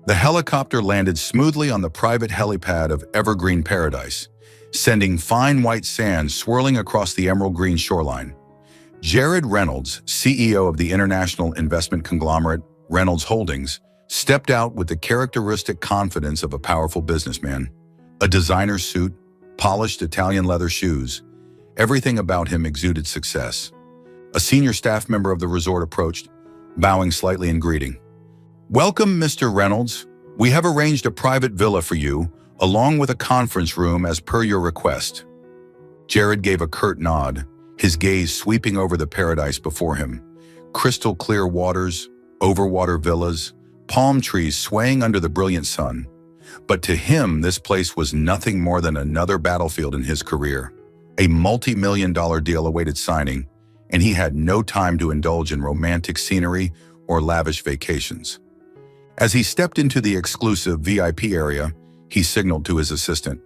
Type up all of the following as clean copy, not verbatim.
The helicopter landed smoothly on the private helipad of Evergreen Paradise, sending fine white sand swirling across the emerald green shoreline. Jared Reynolds, CEO of the international investment conglomerate Reynolds Holdings, stepped out with the characteristic confidence of a powerful businessman. A designer suit, polished Italian leather shoes, everything about him exuded success. A senior staff member of the resort approached, bowing slightly in greeting. "Welcome, Mr. Reynolds. We have arranged a private villa for you, along with a conference room as per your request." Jared gave a curt nod, his gaze sweeping over the paradise before him. Crystal clear waters, overwater villas, palm trees swaying under the brilliant sun. But to him, this place was nothing more than another battlefield in his career. A multi-million-dollar deal awaited signing, and he had no time to indulge in romantic scenery or lavish vacations. As he stepped into the exclusive VIP area, he signaled to his assistant,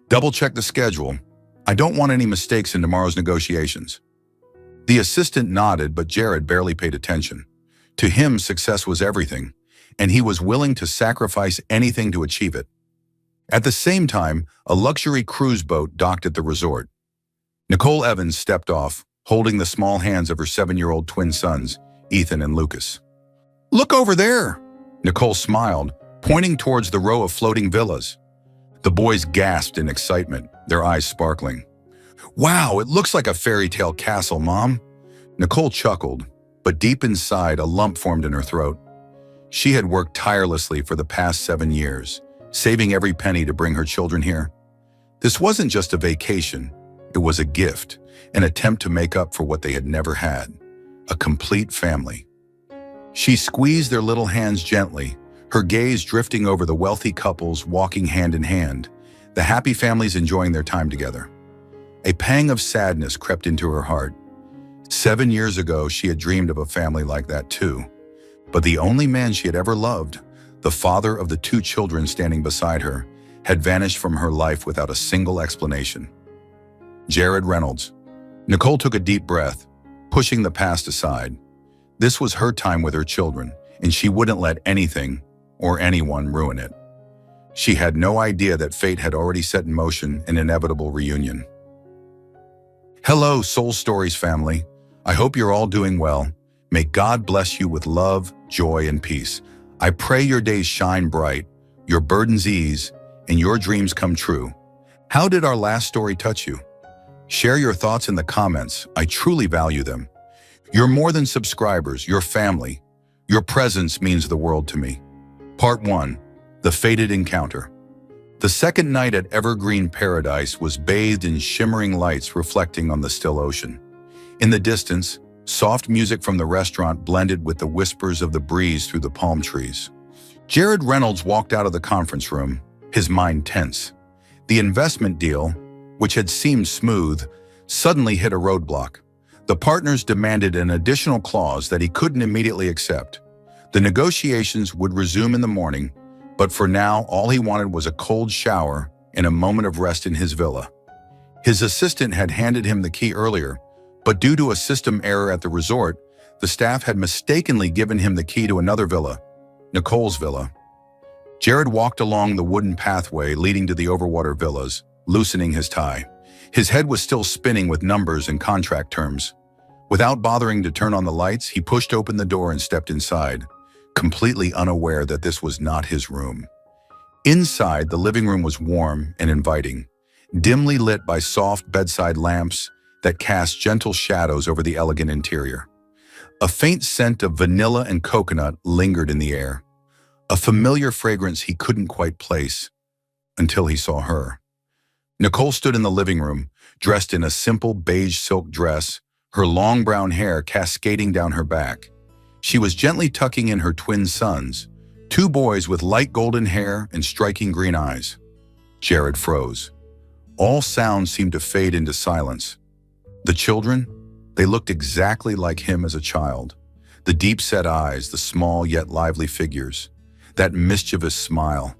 "Double-check the schedule. I don't want any mistakes in tomorrow's negotiations." The assistant nodded, but Jared barely paid attention. To him, success was everything, and he was willing to sacrifice anything to achieve it. At the same time, a luxury cruise boat docked at the resort. Nicole Evans stepped off, holding the small hands of her 7-year-old twin sons, Ethan and Lucas. "Look over there!" Nicole smiled, pointing towards the row of floating villas. The boys gasped in excitement, their eyes sparkling. "Wow, it looks like a fairy tale castle, Mom." Nicole chuckled, but deep inside, a lump formed in her throat. She had worked tirelessly for the past 7 years, saving every penny to bring her children here. This wasn't just a vacation, it was a gift, an attempt to make up for what they had never had, a complete family. She squeezed their little hands gently, her gaze drifting over the wealthy couples walking hand in hand, the happy families enjoying their time together. A pang of sadness crept into her heart. 7 years ago, she had dreamed of a family like that too. But the only man she had ever loved, the father of the 2 children standing beside her, had vanished from her life without a single explanation. Jared Reynolds. Nicole took a deep breath, pushing the past aside. This was her time with her children, and she wouldn't let anything or anyone ruin it. She had no idea that fate had already set in motion an inevitable reunion. Hello, Soul Stories family. I hope you're all doing well. May God bless you with love, joy, and peace. I pray your days shine bright, your burdens ease, and your dreams come true. How did our last story touch you? Share your thoughts in the comments. I truly value them. You're more than subscribers, you're family. Your presence means the world to me. Part 1. The Fated Encounter. The second night at Evergreen Paradise was bathed in shimmering lights reflecting on the still ocean. In the distance, soft music from the restaurant blended with the whispers of the breeze through the palm trees. Jared Reynolds walked out of the conference room, his mind tense. The investment deal, which had seemed smooth, suddenly hit a roadblock. The partners demanded an additional clause that he couldn't immediately accept. The negotiations would resume in the morning, but for now, all he wanted was a cold shower and a moment of rest in his villa. His assistant had handed him the key earlier, but due to a system error at the resort, the staff had mistakenly given him the key to another villa, Nicole's villa. Jared walked along the wooden pathway leading to the overwater villas, loosening his tie. His head was still spinning with numbers and contract terms. Without bothering to turn on the lights, he pushed open the door and stepped inside, completely unaware that this was not his room. Inside, the living room was warm and inviting, dimly lit by soft bedside lamps that cast gentle shadows over the elegant interior. A faint scent of vanilla and coconut lingered in the air, a familiar fragrance he couldn't quite place until he saw her. Nicole stood in the living room, dressed in a simple beige silk dress, her long brown hair cascading down her back. She was gently tucking in her twin sons, 2 boys with light golden hair and striking green eyes. Jared froze. All sounds seemed to fade into silence. The children, they looked exactly like him as a child. The deep-set eyes, the small yet lively figures, that mischievous smile.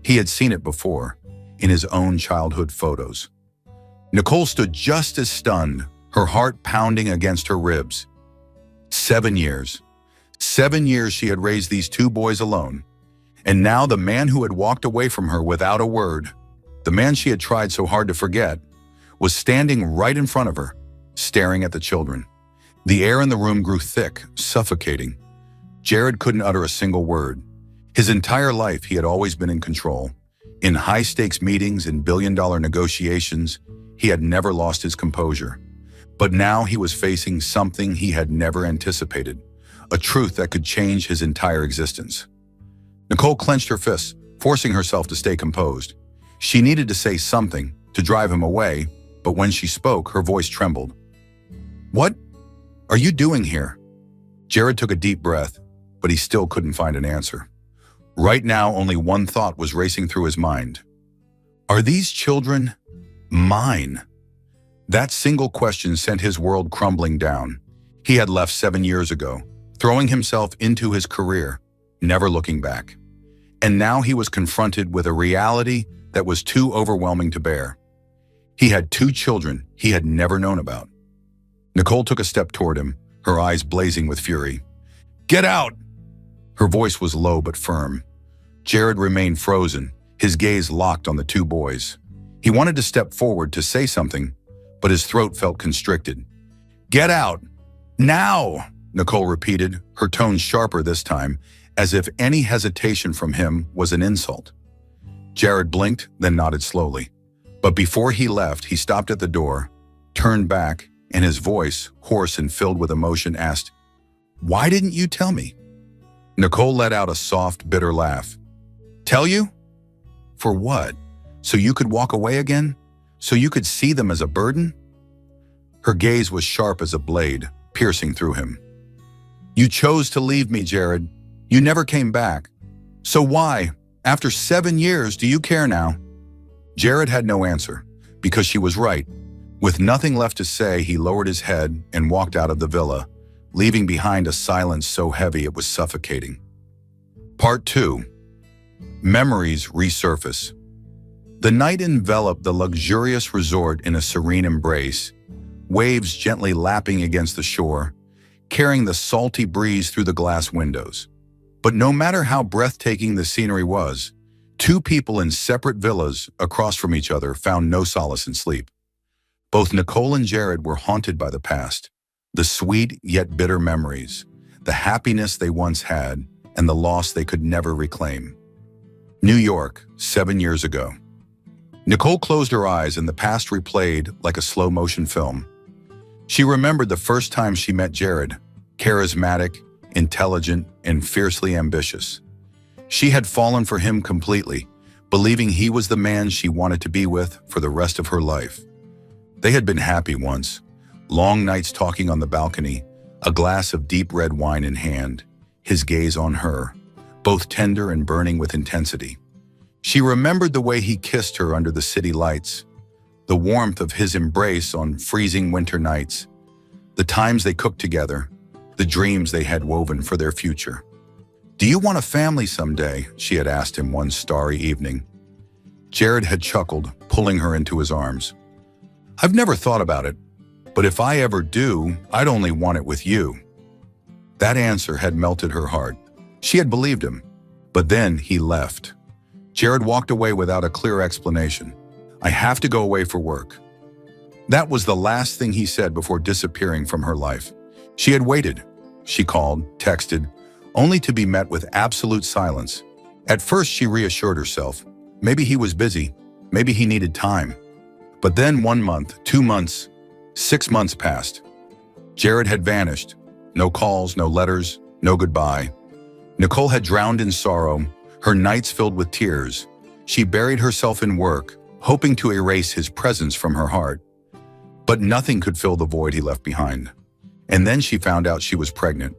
He had seen it before, in his own childhood photos. Nicole stood just as stunned, her heart pounding against her ribs. 7 years. 7 years she had raised these 2 boys alone. And now the man who had walked away from her without a word, the man she had tried so hard to forget, was standing right in front of her, staring at the children. The air in the room grew thick, suffocating. Jared couldn't utter a single word. His entire life he had always been in control. In high-stakes meetings and billion-dollar negotiations, he had never lost his composure. But now he was facing something he had never anticipated, a truth that could change his entire existence. Nicole clenched her fists, forcing herself to stay composed. She needed to say something, to drive him away, but when she spoke, her voice trembled. "What are you doing here?" Jared took a deep breath, but he still couldn't find an answer. Right now, only one thought was racing through his mind. Are these children mine? That single question sent his world crumbling down. He had left 7 years ago, throwing himself into his career, never looking back. And now he was confronted with a reality that was too overwhelming to bear. He had 2 children he had never known about. Nicole took a step toward him, her eyes blazing with fury. "Get out!" Her voice was low but firm. Jared remained frozen, his gaze locked on the 2 boys. He wanted to step forward to say something, but his throat felt constricted. "Get out! Now!" Nicole repeated, her tone sharper this time, as if any hesitation from him was an insult. Jared blinked, then nodded slowly. But before he left, he stopped at the door, turned back, and his voice, hoarse and filled with emotion, asked, "Why didn't you tell me?" Nicole let out a soft, bitter laugh. "Tell you? For what? So you could walk away again? So you could see them as a burden?" Her gaze was sharp as a blade, piercing through him. "You chose to leave me, Jared. You never came back. So why, after 7 years, do you care now?" Jared had no answer, because she was right. With nothing left to say, he lowered his head and walked out of the villa, leaving behind a silence so heavy it was suffocating. Part 2. Memories resurface. The night enveloped the luxurious resort in a serene embrace, waves gently lapping against the shore, carrying the salty breeze through the glass windows. But no matter how breathtaking the scenery was, 2 people in separate villas across from each other found no solace in sleep. Both Nicole and Jared were haunted by the past, the sweet yet bitter memories, the happiness they once had, and the loss they could never reclaim. New York, 7 years ago. Nicole closed her eyes and the past replayed like a slow-motion film. She remembered the first time she met Jared, charismatic, intelligent, and fiercely ambitious. She had fallen for him completely, believing he was the man she wanted to be with for the rest of her life. They had been happy once, long nights talking on the balcony, a glass of deep red wine in hand, his gaze on her, both tender and burning with intensity. She remembered the way he kissed her under the city lights, the warmth of his embrace on freezing winter nights, the times they cooked together, the dreams they had woven for their future. "Do you want a family someday?" she had asked him one starry evening. Jared had chuckled, pulling her into his arms. "I've never thought about it, but if I ever do, I'd only want it with you." That answer had melted her heart. She had believed him, but then he left. Jared walked away without a clear explanation. "I have to go away for work." That was the last thing he said before disappearing from her life. She had waited. She called, texted, only to be met with absolute silence. At first, she reassured herself. Maybe he was busy. Maybe he needed time. But then 1 month, 2 months, 6 months passed. Jared had vanished. No calls, no letters, no goodbye. Nicole had drowned in sorrow, her nights filled with tears. She buried herself in work, hoping to erase his presence from her heart. But nothing could fill the void he left behind. And then she found out she was pregnant.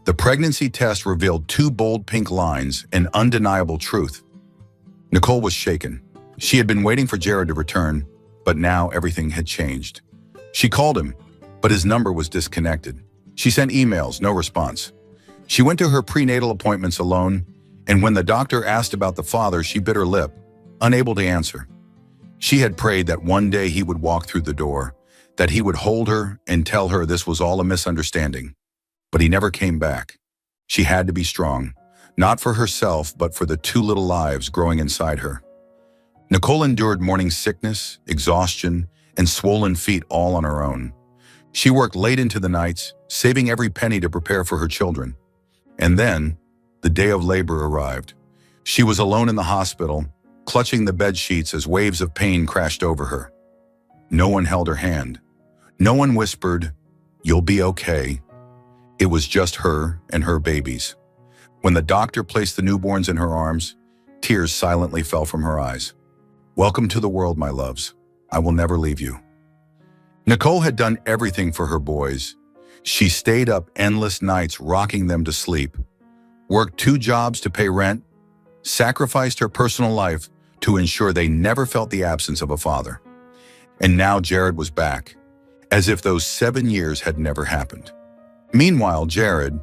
The pregnancy test revealed 2 bold pink lines, an undeniable truth. Nicole was shaken. She had been waiting for Jared to return, but now everything had changed. She called him, but his number was disconnected. She sent emails, no response. She went to her prenatal appointments alone, and when the doctor asked about the father, she bit her lip, unable to answer. She had prayed that one day he would walk through the door, that he would hold her and tell her this was all a misunderstanding. But he never came back. She had to be strong. not for herself, but for the two little lives growing inside her. Nicole endured morning sickness, exhaustion, and swollen feet all on her own. She worked late into the nights, saving every penny to prepare for her children. And then, the day of labor arrived. She was alone in the hospital, clutching the bed sheets as waves of pain crashed over her. No one held her hand. No one whispered, "You'll be okay." It was just her and her babies. When the doctor placed the newborns in her arms, tears silently fell from her eyes. "Welcome to the world, my loves. I will never leave you." Nicole had done everything for her boys. She stayed up endless nights rocking them to sleep, worked 2 jobs to pay rent, sacrificed her personal life to ensure they never felt the absence of a father. And now Jared was back, as if those 7 years had never happened. Meanwhile, Jared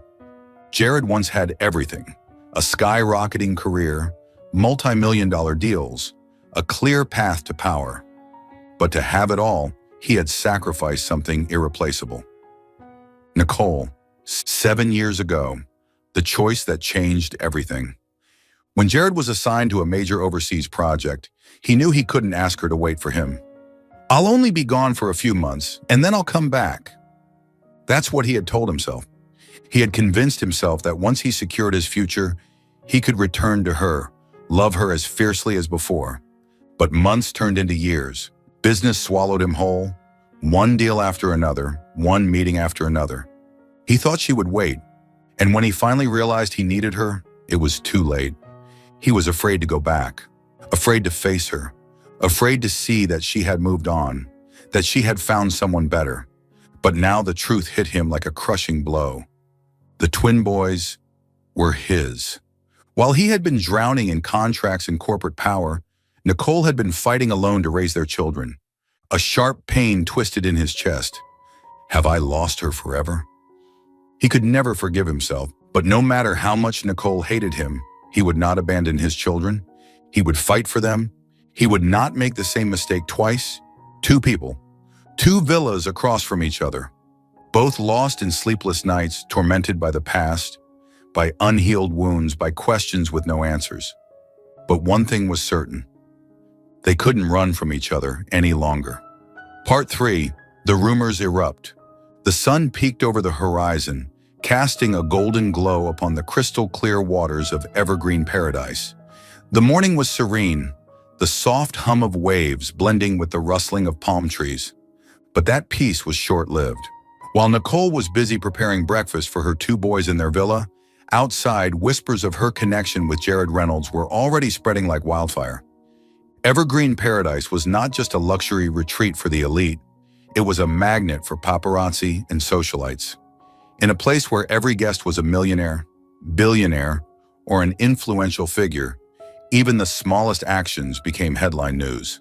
once had everything: a skyrocketing career, multi-million-dollar deals, a clear path to power. But to have it all, he had sacrificed something irreplaceable. Nicole, 7 years ago, the choice that changed everything. When Jared was assigned to a major overseas project, he knew he couldn't ask her to wait for him. "I'll only be gone for a few months, and then I'll come back." That's what he had told himself. He had convinced himself that once he secured his future, he could return to her, love her as fiercely as before. But months turned into years. Business swallowed him whole. One deal after another, one meeting after another. He thought she would wait, and when he finally realized he needed her, it was too late. He was afraid to go back, afraid to face her, afraid to see that she had moved on, that she had found someone better. But now the truth hit him like a crushing blow. The twin boys were his. While he had been drowning in contracts and corporate power, Nicole had been fighting alone to raise their children. A sharp pain twisted in his chest. Have I lost her forever? He could never forgive himself, but no matter how much Nicole hated him, he would not abandon his children. He would fight for them. He would not make the same mistake twice. 2 people, 2 villas across from each other, both lost in sleepless nights, tormented by the past, by unhealed wounds, by questions with no answers. But one thing was certain. They couldn't run from each other any longer. Part 3, the rumors erupt. The sun peeked over the horizon, casting a golden glow upon the crystal-clear waters of evergreen paradise. The morning was serene, the soft hum of waves blending with the rustling of palm trees. But that peace was short-lived. While Nicole was busy preparing breakfast for her 2 boys in their villa, outside, whispers of her connection with Jared Reynolds were already spreading like wildfire. Evergreen Paradise was not just a luxury retreat for the elite. It was a magnet for paparazzi and socialites. In a place where every guest was a millionaire, billionaire, or an influential figure, even the smallest actions became headline news.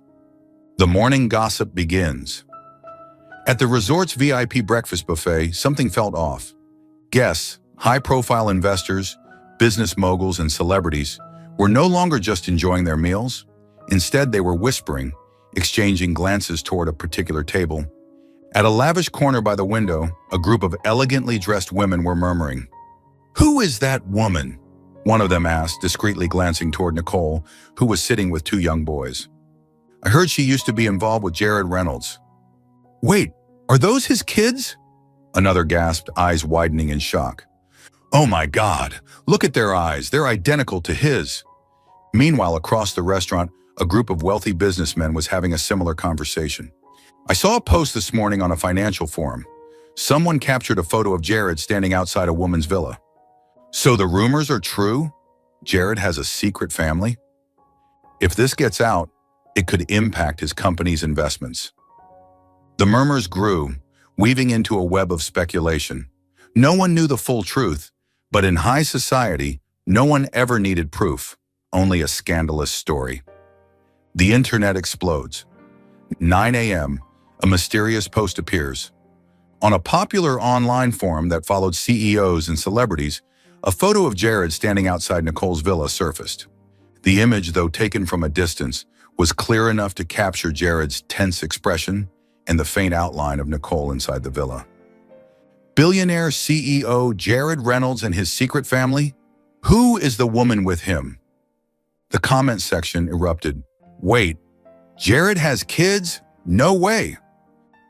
The morning gossip begins. At the resort's VIP breakfast buffet, something felt off. Guests, high-profile investors, business moguls, and celebrities were no longer just enjoying their meals. Instead, they were whispering, exchanging glances toward a particular table. At a lavish corner by the window, a group of elegantly dressed women were murmuring. "Who is that woman?" one of them asked, discreetly glancing toward Nicole, who was sitting with 2 young boys. "I heard she used to be involved with Jared Reynolds." "Wait, are those his kids?" another gasped, eyes widening in shock. "Oh my God, look at their eyes, they're identical to his." Meanwhile, across the restaurant, a group of wealthy businessmen was having a similar conversation. "I saw a post this morning on a financial forum. Someone captured a photo of Jared standing outside a woman's villa. So the rumors are true? Jared has a secret family? If this gets out, it could impact his company's investments." The murmurs grew, weaving into a web of speculation. No one knew the full truth, but in high society, no one ever needed proof, only a scandalous story. The internet explodes. 9 a.m., a mysterious post appears. On a popular online forum that followed CEOs and celebrities, a photo of Jared standing outside Nicole's villa surfaced. The image, though taken from a distance, was clear enough to capture Jared's tense expression and the faint outline of Nicole inside the villa. Billionaire CEO Jared Reynolds and his secret family? Who is the woman with him? The comment section erupted. Wait, Jared has kids? No way.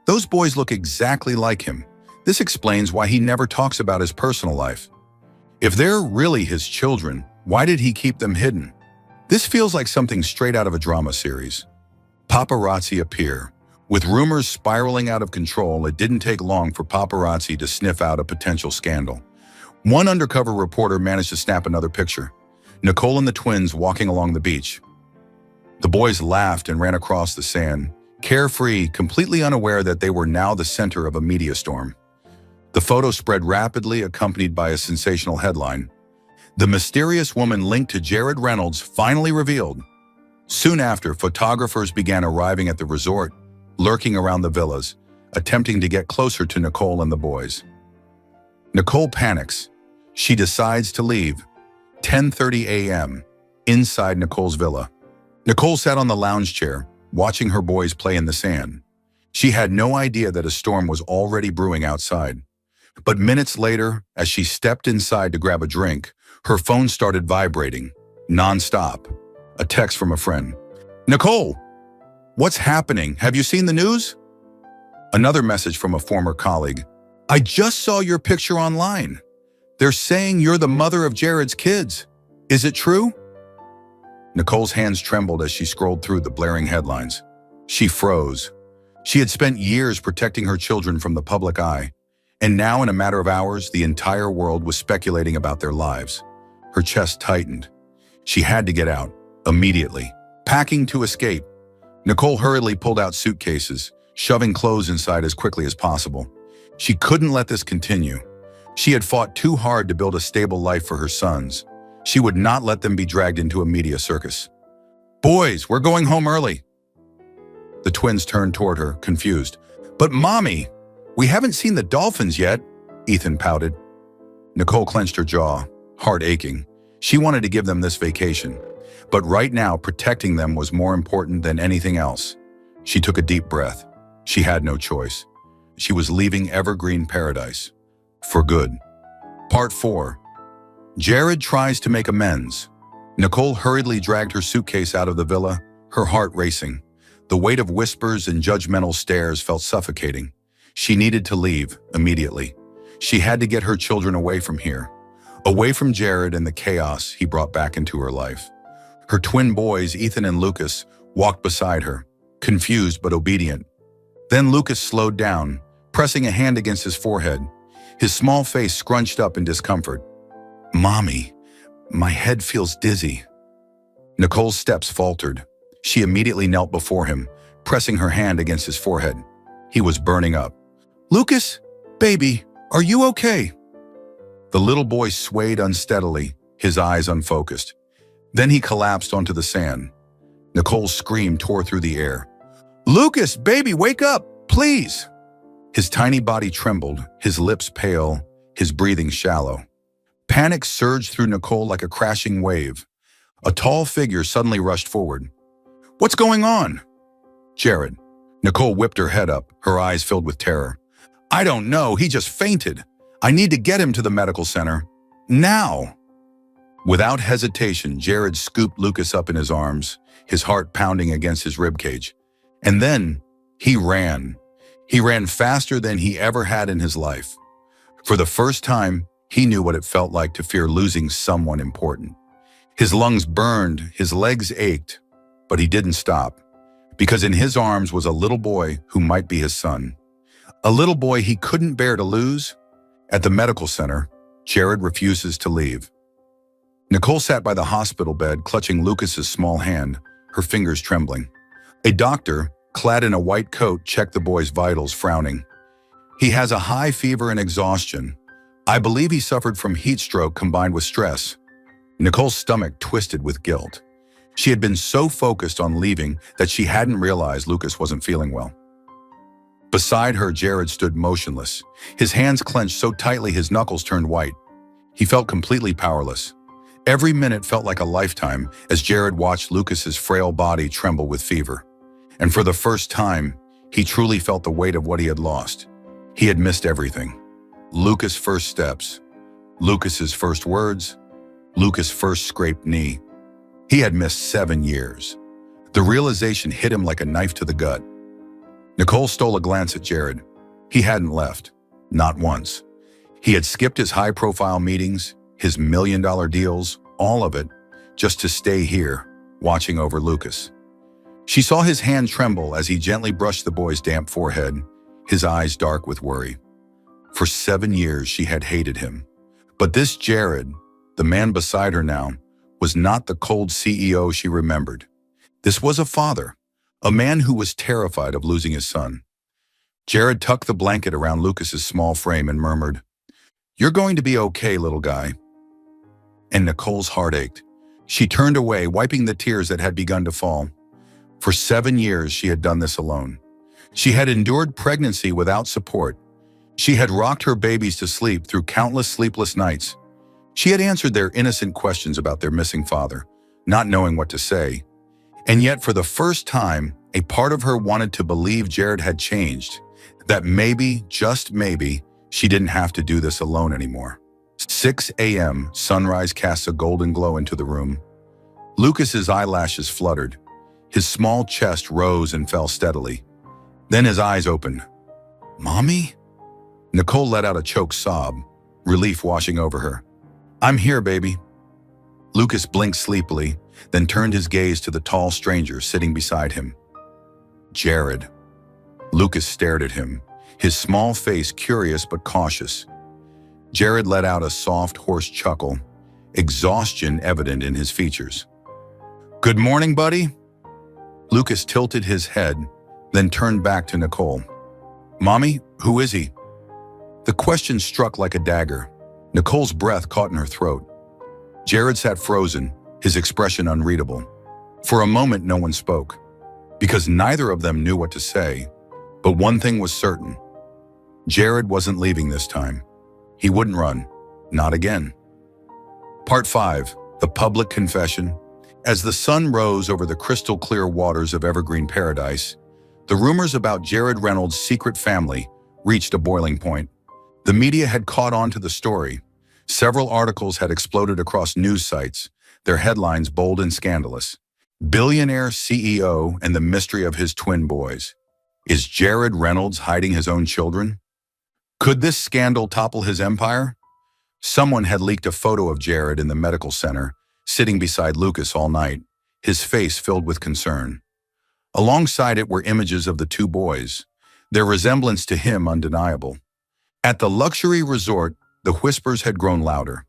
Those boys look exactly like him. This explains why he never talks about his personal life. If they're really his children, why did he keep them hidden? This feels like something straight out of a drama series. Paparazzi appear. With rumors spiraling out of control, it didn't take long for paparazzi to sniff out a potential scandal. One undercover reporter managed to snap another picture. Nicole and the twins walking along the beach. The boys laughed and ran across the sand, carefree, completely unaware that they were now the center of a media storm. The photo spread rapidly, accompanied by a sensational headline. The mysterious woman linked to Jared Reynolds finally revealed. Soon after, photographers began arriving at the resort, lurking around the villas, attempting to get closer to Nicole and the boys. Nicole panics. She decides to leave. 10:30 a.m. inside Nicole's villa. Nicole sat on the lounge chair, watching her boys play in the sand. She had no idea that a storm was already brewing outside. But minutes later, as she stepped inside to grab a drink, her phone started vibrating, non-stop. A text from a friend. Nicole, what's happening? Have you seen the news? Another message from a former colleague. I just saw your picture online. They're saying you're the mother of Jared's kids. Is it true? Nicole's hands trembled as she scrolled through the blaring headlines. She froze. She had spent years protecting her children from the public eye, and now in a matter of hours, the entire world was speculating about their lives. Her chest tightened. She had to get out, immediately. Packing to escape, Nicole hurriedly pulled out suitcases, shoving clothes inside as quickly as possible. She couldn't let this continue. She had fought too hard to build a stable life for her sons. She would not let them be dragged into a media circus. Boys, we're going home early. The twins turned toward her, confused. But Mommy, we haven't seen the dolphins yet, Ethan pouted. Nicole clenched her jaw, heart aching. She wanted to give them this vacation. But right now, protecting them was more important than anything else. She took a deep breath. She had no choice. She was leaving Evergreen Paradise. For good. Part 4. Jared tries to make amends. Nicole hurriedly dragged her suitcase out of the villa, her heart racing. The weight of whispers and judgmental stares felt suffocating. She needed to leave, immediately. She had to get her children away from here. Away from Jared and the chaos he brought back into her life. Her twin boys, Ethan and Lucas, walked beside her, confused but obedient. Then Lucas slowed down, pressing a hand against his forehead, his small face scrunched up in discomfort. Mommy, my head feels dizzy. Nicole's steps faltered. She immediately knelt before him, pressing her hand against his forehead. He was burning up. Lucas, baby, are you okay? The little boy swayed unsteadily, his eyes unfocused. Then he collapsed onto the sand. Nicole's scream tore through the air. Lucas, baby, wake up, please! His tiny body trembled, his lips pale, his breathing shallow. Panic surged through Nicole like a crashing wave. A tall figure suddenly rushed forward. What's going on? Jared. Nicole whipped her head up, her eyes filled with terror. I don't know, he just fainted. I need to get him to the medical center. Now! Without hesitation, Jared scooped Lucas up in his arms, his heart pounding against his ribcage. And then, he ran. He ran faster than he ever had in his life. For the first time, he knew what it felt like to fear losing someone important. His lungs burned, his legs ached, but he didn't stop, because in his arms was a little boy who might be his son. A little boy he couldn't bear to lose. At the medical center, Jared refuses to leave. Nicole sat by the hospital bed, clutching Lucas's small hand, her fingers trembling. A doctor, clad in a white coat, checked the boy's vitals, frowning. He has a high fever and exhaustion. I believe he suffered from heat stroke combined with stress. Nicole's stomach twisted with guilt. She had been so focused on leaving that she hadn't realized Lucas wasn't feeling well. Beside her, Jared stood motionless, his hands clenched so tightly his knuckles turned white. He felt completely powerless. Every minute felt like a lifetime as Jared watched Lucas's frail body tremble with fever. And for the first time, he truly felt the weight of what he had lost. He had missed everything. Lucas' first steps, Lucas's first words, Lucas' first scraped knee. He had missed 7 years. The realization hit him like a knife to the gut. Nicole stole a glance at Jared. He hadn't left. Not once. He had skipped his high-profile meetings, his million-dollar deals, all of it, just to stay here, watching over Lucas. She saw his hand tremble as he gently brushed the boy's damp forehead, his eyes dark with worry. For 7 years, she had hated him. But this Jared, the man beside her now, was not the cold CEO she remembered. This was a father, a man who was terrified of losing his son. Jared tucked the blanket around Lucas's small frame and murmured, "You're going to be okay, little guy." And Nicole's heart ached. She turned away, wiping the tears that had begun to fall. For 7 years, she had done this alone. She had endured pregnancy without support. She had rocked her babies to sleep through countless sleepless nights. She had answered their innocent questions about their missing father, not knowing what to say. And yet, for the first time, a part of her wanted to believe Jared had changed, that maybe, just maybe, she didn't have to do this alone anymore. 6 a.m., sunrise casts a golden glow into the room. Lucas's eyelashes fluttered. His small chest rose and fell steadily. Then his eyes opened. "Mommy?" Nicole let out a choked sob, relief washing over her. "I'm here, baby." Lucas blinked sleepily, then turned his gaze to the tall stranger sitting beside him. Jared. Lucas stared at him, his small face curious but cautious. Jared let out a soft, hoarse chuckle, exhaustion evident in his features. "Good morning, buddy." Lucas tilted his head, then turned back to Nicole. "Mommy, who is he?" The question struck like a dagger. Nicole's breath caught in her throat. Jared sat frozen, his expression unreadable. For a moment, no one spoke, because neither of them knew what to say. But one thing was certain. Jared wasn't leaving this time. He wouldn't run. Not again. Part 5. The Public Confession. As the sun rose over the crystal-clear waters of Evergreen Paradise, the rumors about Jared Reynolds' secret family reached a boiling point. The media had caught on to the story. Several articles had exploded across news sites, their headlines bold and scandalous. Billionaire CEO and the mystery of his twin boys. Is Jared Reynolds hiding his own children? Could this scandal topple his empire? Someone had leaked a photo of Jared in the medical center, sitting beside Lucas all night, his face filled with concern. Alongside it were images of the two boys, their resemblance to him undeniable. At the luxury resort, the whispers had grown louder.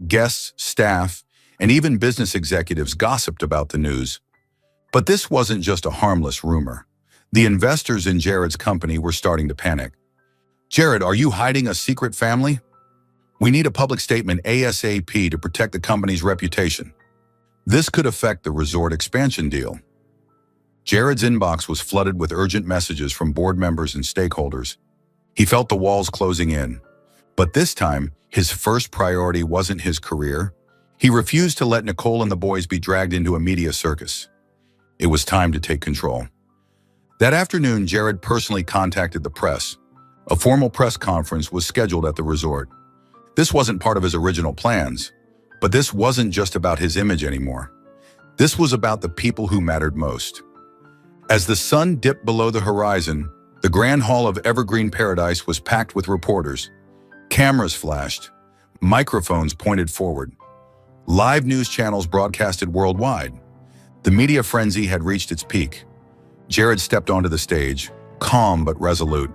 Guests, staff, and even business executives gossiped about the news. But this wasn't just a harmless rumor. The investors in Jared's company were starting to panic. "Jared, are you hiding a secret family? We need a public statement ASAP to protect the company's reputation." This could affect the resort expansion deal. Jared's inbox was flooded with urgent messages from board members and stakeholders. He felt the walls closing in. But this time, his first priority wasn't his career. He refused to let Nicole and the boys be dragged into a media circus. It was time to take control. That afternoon, Jared personally contacted the press. A formal press conference was scheduled at the resort. This wasn't part of his original plans, but this wasn't just about his image anymore. This was about the people who mattered most. As the sun dipped below the horizon, the Grand Hall of Evergreen Paradise was packed with reporters. Cameras flashed, microphones pointed forward. Live news channels broadcasted worldwide. The media frenzy had reached its peak. Jared stepped onto the stage, calm but resolute.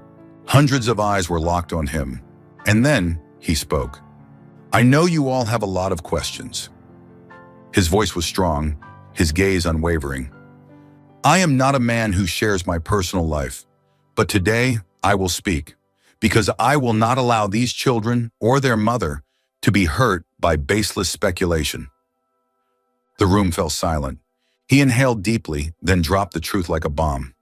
Hundreds of eyes were locked on him. And then he spoke. "I know you all have a lot of questions." His voice was strong, his gaze unwavering. "I am not a man who shares my personal life, but today I will speak, because I will not allow these children or their mother to be hurt by baseless speculation." The room fell silent. He inhaled deeply, then dropped the truth like a bomb.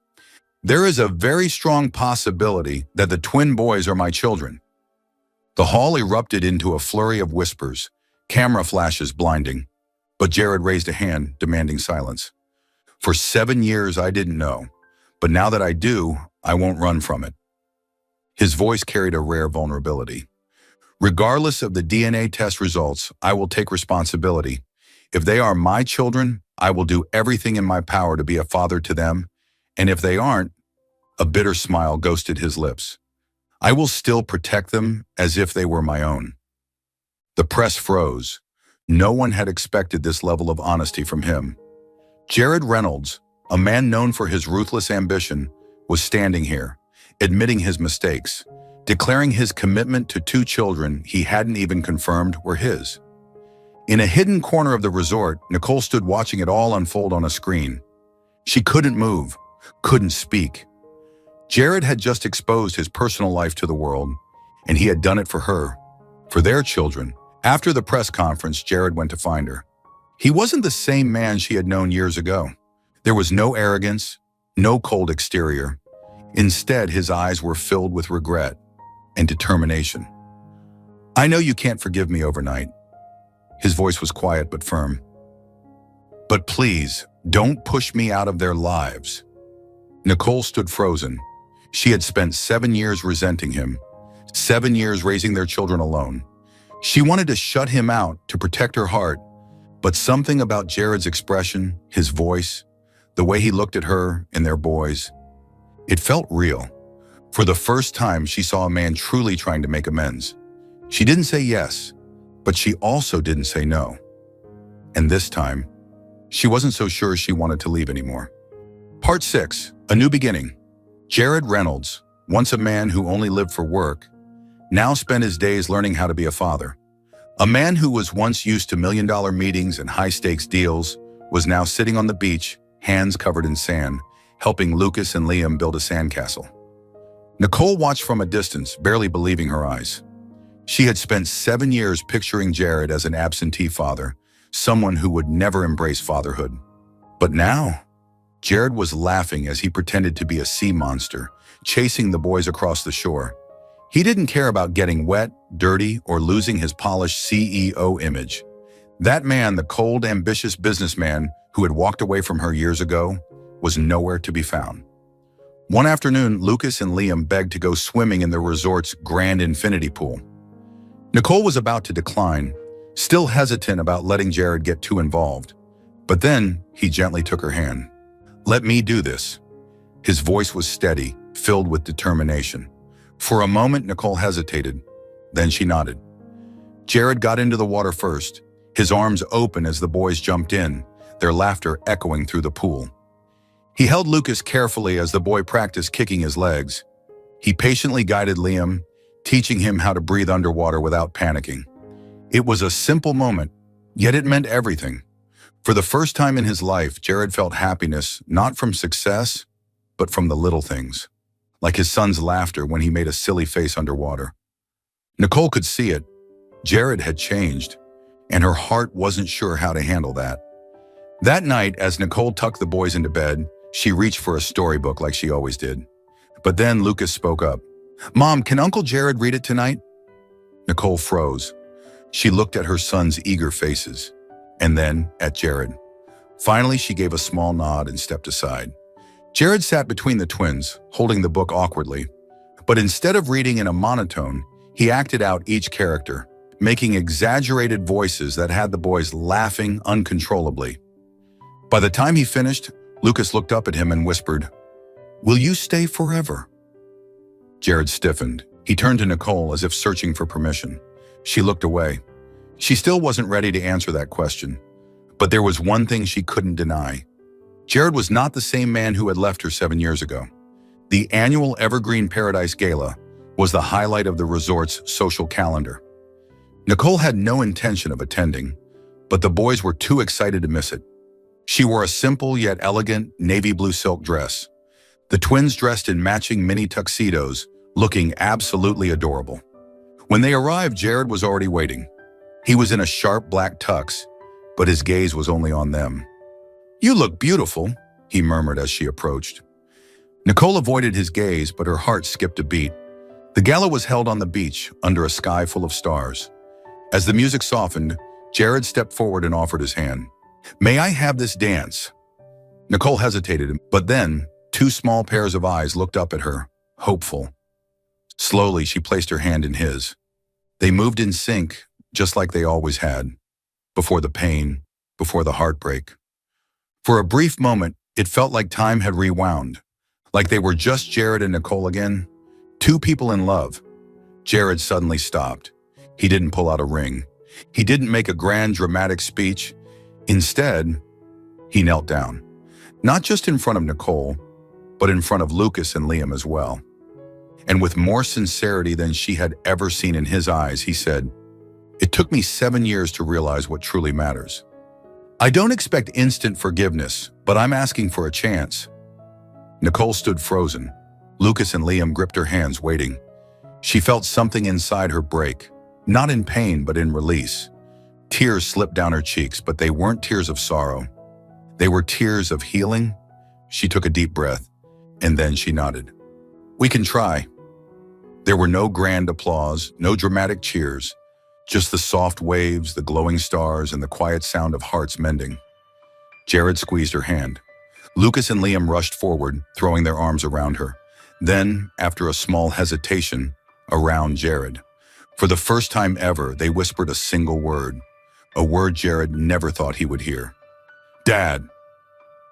"There is a very strong possibility that the twin boys are my children." The hall erupted into a flurry of whispers, camera flashes blinding. But Jared raised a hand, demanding silence. "For 7 years I didn't know, but now that I do, I won't run from it." His voice carried a rare vulnerability. Regardless of the DNA test results, I will take responsibility. If they are my children, I will do everything in my power to be a father to them. And if they aren't, a bitter smile ghosted his lips. I will still protect them as if they were my own. The press froze. No one had expected this level of honesty from him. Jared Reynolds, a man known for his ruthless ambition, was standing here, admitting his mistakes, declaring his commitment to two children he hadn't even confirmed were his. In a hidden corner of the resort, Nicole stood watching it all unfold on a screen. She couldn't move, couldn't speak. Jared had just exposed his personal life to the world, and he had done it for her, for their children. After the press conference, Jared went to find her. He wasn't the same man she had known years ago. There was no arrogance, no cold exterior. Instead, his eyes were filled with regret and determination. I know you can't forgive me overnight. His voice was quiet but firm. But please, don't push me out of their lives. Nicole stood frozen. She had spent 7 years resenting him, 7 years raising their children alone. She wanted to shut him out to protect her heart, but something about Jared's expression, his voice, the way he looked at her and their boys, it felt real. For the first time, she saw a man truly trying to make amends. She didn't say yes, but she also didn't say no. And this time, she wasn't so sure she wanted to leave anymore. Part 6, A New Beginning. Jared Reynolds, once a man who only lived for work, now spent his days learning how to be a father. A man who was once used to million-dollar meetings and high-stakes deals was now sitting on the beach, hands covered in sand, helping Lucas and Liam build a sandcastle. Nicole watched from a distance, barely believing her eyes. She had spent 7 years picturing Jared as an absentee father, someone who would never embrace fatherhood. But now, Jared was laughing as he pretended to be a sea monster, chasing the boys across the shore. He didn't care about getting wet, dirty, or losing his polished CEO image. That man, the cold, ambitious businessman who had walked away from her years ago, was nowhere to be found. One afternoon, Lucas and Liam begged to go swimming in the resort's grand infinity pool. Nicole was about to decline, still hesitant about letting Jared get too involved. But then, he gently took her hand. "Let me do this." His voice was steady, filled with determination. For a moment, Nicole hesitated. Then she nodded. Jared got into the water first, his arms open as the boys jumped in, their laughter echoing through the pool. He held Lucas carefully as the boy practiced kicking his legs. He patiently guided Liam, teaching him how to breathe underwater without panicking. It was a simple moment, yet it meant everything. For the first time in his life, Jared felt happiness not from success, but from the little things, like his son's laughter when he made a silly face underwater. Nicole could see it. Jared had changed, and her heart wasn't sure how to handle that. That night, as Nicole tucked the boys into bed, she reached for a storybook like she always did. But then Lucas spoke up. "Mom, can Uncle Jared read it tonight?" Nicole froze. She looked at her son's eager faces, and then at Jared. Finally, she gave a small nod and stepped aside. Jared sat between the twins, holding the book awkwardly. But instead of reading in a monotone, he acted out each character, making exaggerated voices that had the boys laughing uncontrollably. By the time he finished, Lucas looked up at him and whispered, "Will you stay forever?" Jared stiffened. He turned to Nicole as if searching for permission. She looked away. She still wasn't ready to answer that question. But there was one thing she couldn't deny. Jared was not the same man who had left her 7 years ago. The annual Evergreen Paradise Gala was the highlight of the resort's social calendar. Nicole had no intention of attending, but the boys were too excited to miss it. She wore a simple yet elegant navy blue silk dress. The twins dressed in matching mini tuxedos, looking absolutely adorable. When they arrived, Jared was already waiting. He was in a sharp black tux, but his gaze was only on them. "You look beautiful," he murmured as she approached. Nicole avoided his gaze, but her heart skipped a beat. The gala was held on the beach, under a sky full of stars. As the music softened, Jared stepped forward and offered his hand. "May I have this dance?" Nicole hesitated, but then 2 small pairs of eyes looked up at her, hopeful. Slowly, she placed her hand in his. They moved in sync, just like they always had, before the pain, before the heartbreak. For a brief moment, it felt like time had rewound, like they were just Jared and Nicole again, two people in love. Jared suddenly stopped. He didn't pull out a ring. He didn't make a grand dramatic speech. Instead, he knelt down, not just in front of Nicole, but in front of Lucas and Liam as well. And with more sincerity than she had ever seen in his eyes, he said, "It took me 7 years to realize what truly matters. I don't expect instant forgiveness, but I'm asking for a chance." Nicole stood frozen. Lucas and Liam gripped her hands, waiting. She felt something inside her break, not in pain, but in release. Tears slipped down her cheeks, but they weren't tears of sorrow. They were tears of healing. She took a deep breath, and then she nodded. "We can try." There were no grand applause, no dramatic cheers, just the soft waves, the glowing stars, and the quiet sound of hearts mending. Jared squeezed her hand. Lucas and Liam rushed forward, throwing their arms around her. Then, after a small hesitation, around Jared. For the first time ever, they whispered a single word, a word Jared never thought he would hear. "Dad."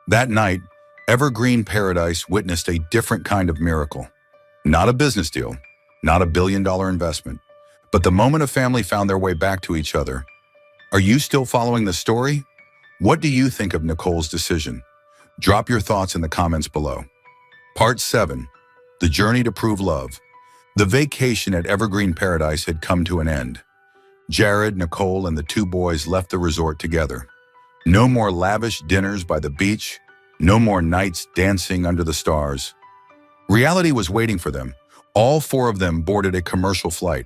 That night, Evergreen Paradise witnessed a different kind of miracle. Not a business deal, not a billion-dollar investment, but the moment a family found their way back to each other. Are you still following the story? What do you think of Nicole's decision? Drop your thoughts in the comments below. Part 7. The Journey to Prove Love. The vacation at Evergreen Paradise had come to an end. Jared, Nicole, and the two boys left the resort together. No more lavish dinners by the beach, no more nights dancing under the stars. Reality was waiting for them. All 4 of them boarded a commercial flight.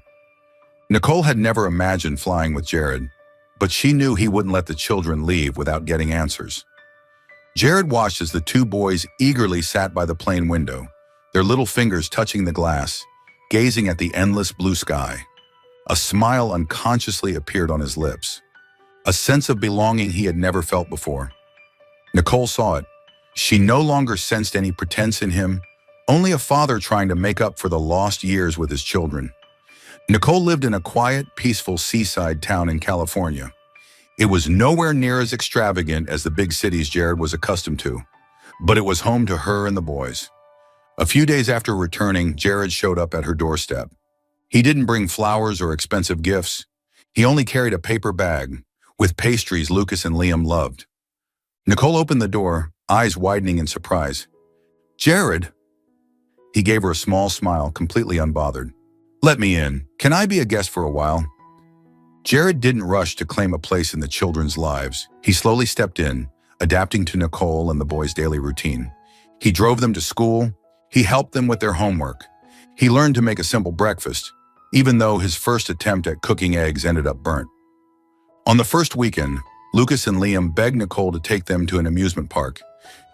Nicole had never imagined flying with Jared, but she knew he wouldn't let the children leave without getting answers. Jared watched as the 2 boys eagerly sat by the plane window, their little fingers touching the glass, gazing at the endless blue sky. A smile unconsciously appeared on his lips, a sense of belonging he had never felt before. Nicole saw it. She no longer sensed any pretense in him, only a father trying to make up for the lost years with his children. Nicole lived in a quiet, peaceful seaside town in California. It was nowhere near as extravagant as the big cities Jared was accustomed to, but it was home to her and the boys. A few days after returning, Jared showed up at her doorstep. He didn't bring flowers or expensive gifts. He only carried a paper bag with pastries Lucas and Liam loved. Nicole opened the door, eyes widening in surprise. "Jared?" He gave her a small smile, completely unbothered. "Let me in. Can I be a guest for a while?" Jared didn't rush to claim a place in the children's lives. He slowly stepped in, adapting to Nicole and the boys' daily routine. He drove them to school. He helped them with their homework. He learned to make a simple breakfast, even though his first attempt at cooking eggs ended up burnt. On the first weekend, Lucas and Liam begged Nicole to take them to an amusement park.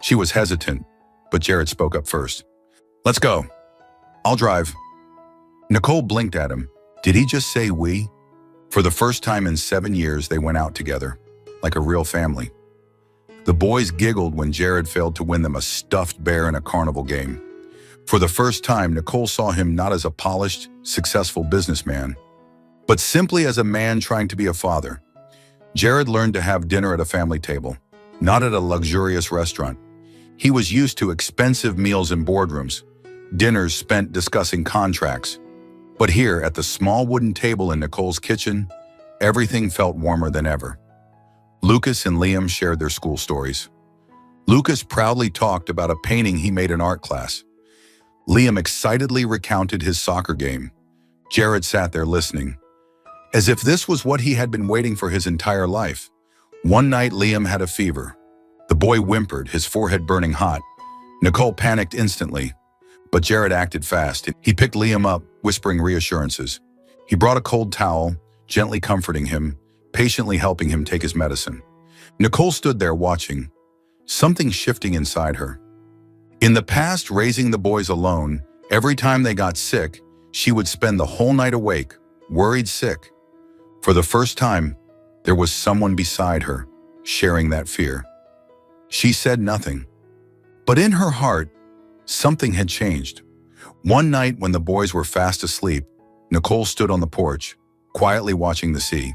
She was hesitant, but Jared spoke up first. "Let's go. I'll drive." Nicole blinked at him. Did he just say we? For the first time in 7 years, they went out together, like a real family. The boys giggled when Jared failed to win them a stuffed bear in a carnival game. For the first time, Nicole saw him not as a polished, successful businessman, but simply as a man trying to be a father. Jared learned to have dinner at a family table, not at a luxurious restaurant. He was used to expensive meals in boardrooms, dinners spent discussing contracts. But here, at the small wooden table in Nicole's kitchen, everything felt warmer than ever. Lucas and Liam shared their school stories. Lucas proudly talked about a painting he made in art class. Liam excitedly recounted his soccer game. Jared sat there listening, as if this was what he had been waiting for his entire life. One night, Liam had a fever. The boy whimpered, his forehead burning hot. Nicole panicked instantly, but Jared acted fast. He picked Liam up, whispering reassurances. He brought a cold towel, gently comforting him, patiently helping him take his medicine. Nicole stood there watching, something shifting inside her. In the past, raising the boys alone, every time they got sick, she would spend the whole night awake, worried sick. For the first time, there was someone beside her, sharing that fear. She said nothing, but in her heart, something had changed. One night when the boys were fast asleep, Nicole stood on the porch, quietly watching the sea.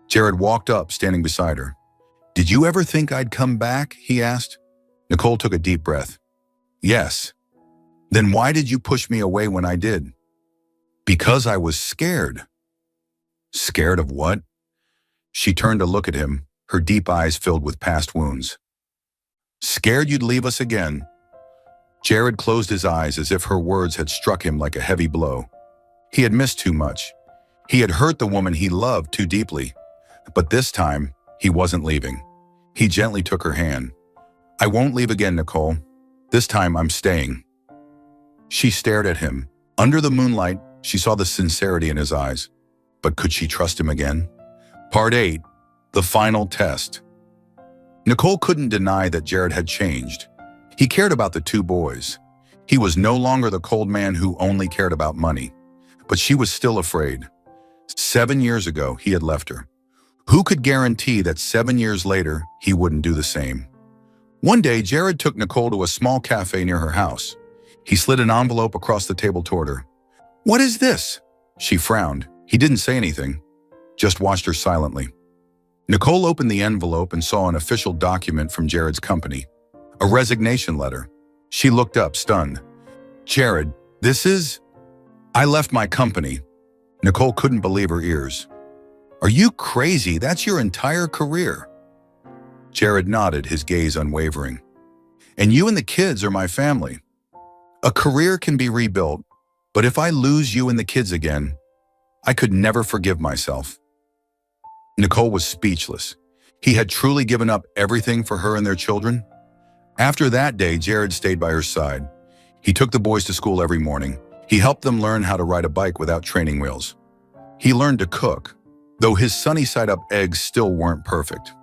Jared walked up, standing beside her. "Did you ever think I'd come back?" he asked. Nicole took a deep breath. "Yes." "Then why did you push me away when I did?" "Because I was scared." "Scared of what?" She turned to look at him, her deep eyes filled with past wounds. "Scared you'd leave us again." Jared closed his eyes as if her words had struck him like a heavy blow. He had missed too much. He had hurt the woman he loved too deeply. But this time, he wasn't leaving. He gently took her hand. "I won't leave again, Nicole. This time I'm staying." She stared at him. Under the moonlight, she saw the sincerity in his eyes. But could she trust him again? Part 8. The final test. Nicole couldn't deny that Jared had changed. He cared about the two boys. He was no longer the cold man who only cared about money. But she was still afraid. 7 years ago, he had left her. Who could guarantee that 7 years later, he wouldn't do the same? One day, Jared took Nicole to a small cafe near her house. He slid an envelope across the table toward her. "What is this?" She frowned. He didn't say anything, just watched her silently. Nicole opened the envelope and saw an official document from Jared's company, a resignation letter. She looked up, stunned. "Jared, this is—" "I left my company." Nicole couldn't believe her ears. "Are you crazy? That's your entire career." Jared nodded, his gaze unwavering. "And you and the kids are my family. A career can be rebuilt, but if I lose you and the kids again, I could never forgive myself." Nicole was speechless. He had truly given up everything for her and their children. After that day, Jared stayed by her side. He took the boys to school every morning. He helped them learn how to ride a bike without training wheels. He learned to cook, though his sunny-side-up eggs still weren't perfect.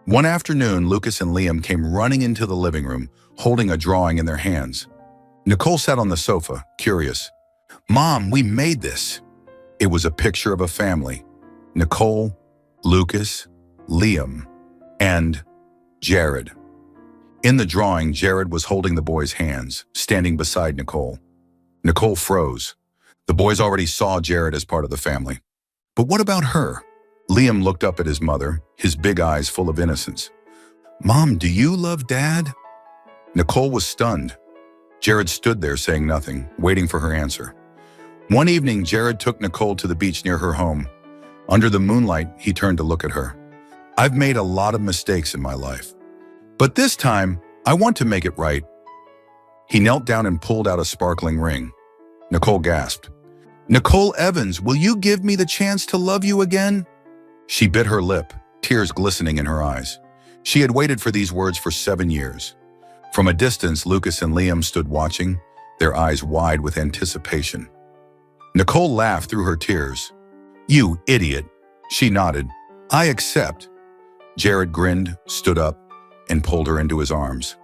One afternoon, Lucas and Liam came running into the living room, holding a drawing in their hands. Nicole sat on the sofa, curious. "Mom, we made this." It was a picture of a family. Nicole, Lucas, Liam, and Jared. In the drawing, Jared was holding the boys' hands, standing beside Nicole. Nicole froze. The boys already saw Jared as part of the family. But what about her? Liam looked up at his mother, his big eyes full of innocence. "Mom, do you love Dad?" Nicole was stunned. Jared stood there saying nothing, waiting for her answer. One evening, Jared took Nicole to the beach near her home. Under the moonlight, he turned to look at her. "I've made a lot of mistakes in my life, but this time, I want to make it right." He knelt down and pulled out a sparkling ring. Nicole gasped. "Nicole Evans, will you give me the chance to love you again?" She bit her lip, tears glistening in her eyes. She had waited for these words for 7 years. From a distance, Lucas and Liam stood watching, their eyes wide with anticipation. Nicole laughed through her tears. "You idiot." She nodded. "I accept." Jared grinned, stood up, and pulled her into his arms.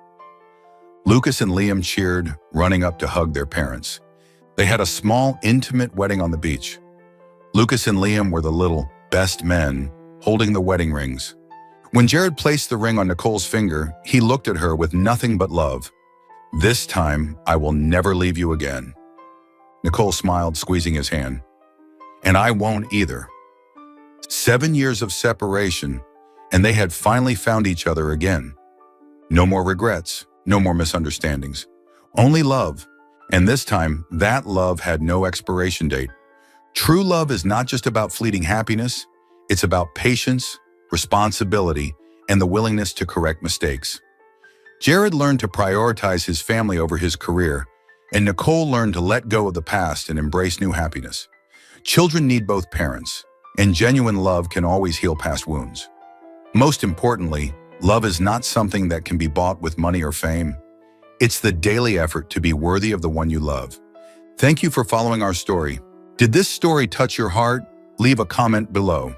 Lucas and Liam cheered, running up to hug their parents. They had a small, intimate wedding on the beach. Lucas and Liam were the little best men, holding the wedding rings. When Jared placed the ring on Nicole's finger, he looked at her with nothing but love. "This time, I will never leave you again." Nicole smiled, squeezing his hand. "And I won't either." 7 years of separation, and they had finally found each other again. No more regrets, no more misunderstandings. Only love. And this time, that love had no expiration date. True love is not just about fleeting happiness, it's about patience, responsibility, and the willingness to correct mistakes. Jared learned to prioritize his family over his career, and Nicole learned to let go of the past and embrace new happiness. Children need both parents, and genuine love can always heal past wounds. Most importantly, love is not something that can be bought with money or fame. It's the daily effort to be worthy of the one you love. Thank you for following our story. Did this story touch your heart? Leave a comment below.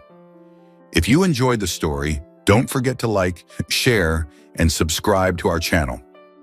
If you enjoyed the story, don't forget to like, share, and subscribe to our channel.